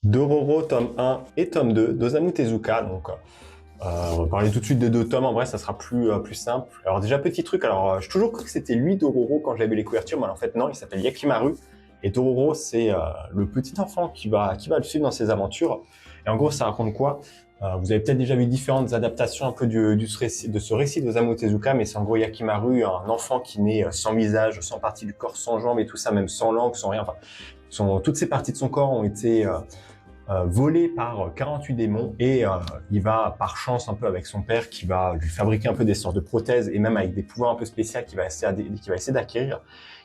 Dororo, tome 1 et tome 2 d'Osamu Tezuka. Donc, on va parler tout de suite des deux tomes. En vrai, ça sera plus simple. Alors déjà, petit truc. Alors, j'ai toujours cru que c'était lui, Dororo, quand j'avais les couvertures. Mais en fait, non, il s'appelle Yakimaru. Et Dororo, c'est le petit enfant qui va le suivre dans ses aventures. Et en gros, ça raconte quoi? Vous avez peut-être déjà vu différentes adaptations un peu de ce récit d'Osamu Tezuka, mais c'est en gros Yakimaru, un enfant qui naît sans visage, sans partie du corps, sans jambes et tout ça, même sans langue, sans rien. Enfin, toutes ces parties de son corps ont été volé par 48 démons et il va par chance un peu avec son père qui va lui fabriquer un peu des sortes de prothèses et même avec des pouvoirs un peu spéciaux qu'il va essayer d'acquérir.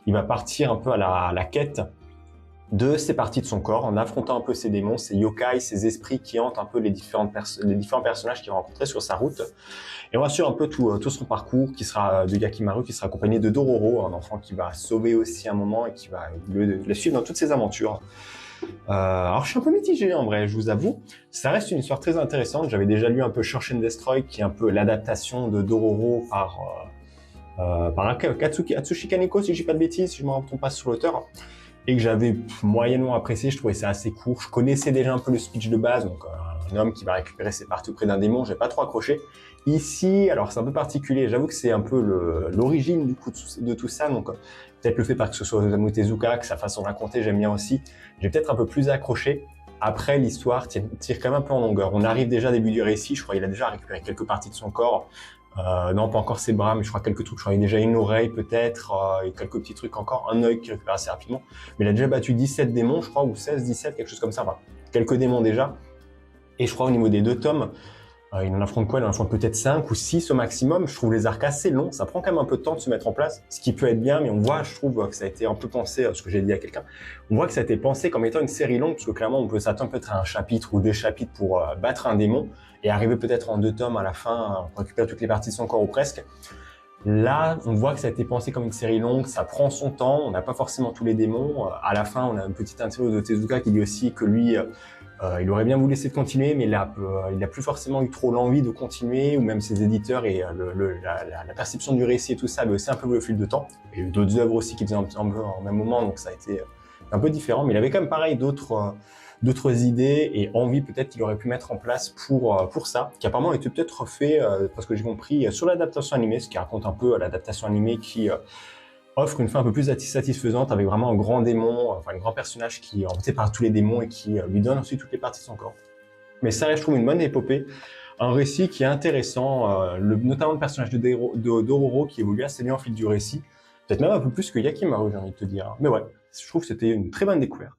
Il va partir un peu à la quête de ces parties de son corps en affrontant un peu ces démons, ces yokai, ces esprits qui hantent un peu les différents personnages qu'il va rencontrer sur sa route. Et on va suivre un peu tout son parcours qui sera de Yakimaru, qui sera accompagné de Dororo, un enfant qui va sauver aussi un moment et qui va le suivre dans toutes ses aventures. Alors je suis un peu mitigé en vrai, je vous avoue. Ça reste une histoire très intéressante. J'avais déjà lu un peu Search and Destroy, qui est un peu l'adaptation de Dororo par Atsushi Kaneko, si je dis pas de bêtises, si je me trompe pas sur l'auteur, et que j'avais moyennement apprécié. Je trouvais ça assez court. Je connaissais déjà un peu le speech de base, donc un homme qui va récupérer ses parties auprès d'un démon. J'ai pas trop accroché. Ici, alors c'est un peu particulier. J'avoue que c'est un peu l'origine du coup de tout ça, donc peut-être le fait parce que ce soit Osamu Tezuka, que sa façon de raconter, j'aime bien aussi. J'ai peut-être un peu plus accroché. Après, l'histoire tire quand même un peu en longueur. On arrive déjà au début du récit. Je crois qu'il a déjà récupéré quelques parties de son corps. Non, pas encore ses bras, mais je crois quelques trucs. Je crois qu'il a déjà une oreille peut-être, et quelques petits trucs encore. Un œil qu'il récupère assez rapidement. Mais il a déjà battu 17 démons, je crois, ou 16, 17, quelque chose comme ça. Enfin, quelques démons déjà. Et je crois au niveau des deux tomes, il en affronte quoi? Il en affronte peut-être 5 ou 6 au maximum. Je trouve les arcs assez longs. Ça prend quand même un peu de temps de se mettre en place, ce qui peut être bien, mais on voit, je trouve, que ça a été un peu pensé, ce que j'ai dit à quelqu'un, on voit que ça a été pensé comme étant une série longue, parce que clairement, on peut s'attendre peut-être à un chapitre ou deux chapitres pour battre un démon, et arriver peut-être en 2 tomes à la fin, pour récupérer toutes les parties de son corps ou presque. Là, on voit que ça a été pensé comme une série longue, ça prend son temps, on n'a pas forcément tous les démons. À la fin, on a une petite interview de Tezuka qui dit aussi que lui, il aurait bien voulu essayer de continuer, mais il a plus forcément eu trop l'envie de continuer, ou même ses éditeurs et la perception du récit et tout ça avait aussi un peu le fil de temps. Il y a eu d'autres œuvres aussi qui faisaient un peu en même moment, donc ça a été un peu différent, mais il avait quand même pareil d'autres idées et envies peut-être qu'il aurait pu mettre en place pour ça, qui apparemment était peut-être fait, parce que j'ai compris, sur l'adaptation animée, ce qui raconte un peu l'adaptation animée qui offre une fin un peu plus satisfaisante avec vraiment un grand démon, enfin un grand personnage qui est hanté par tous les démons et qui lui donne ensuite toutes les parties de son corps. Mais ça reste, je trouve, une bonne épopée, un récit qui est intéressant, notamment le personnage de Dororo qui évolue assez bien au fil du récit, peut-être même un peu plus que Yakimaru, j'ai envie de te dire. Mais ouais, je trouve que c'était une très bonne découverte.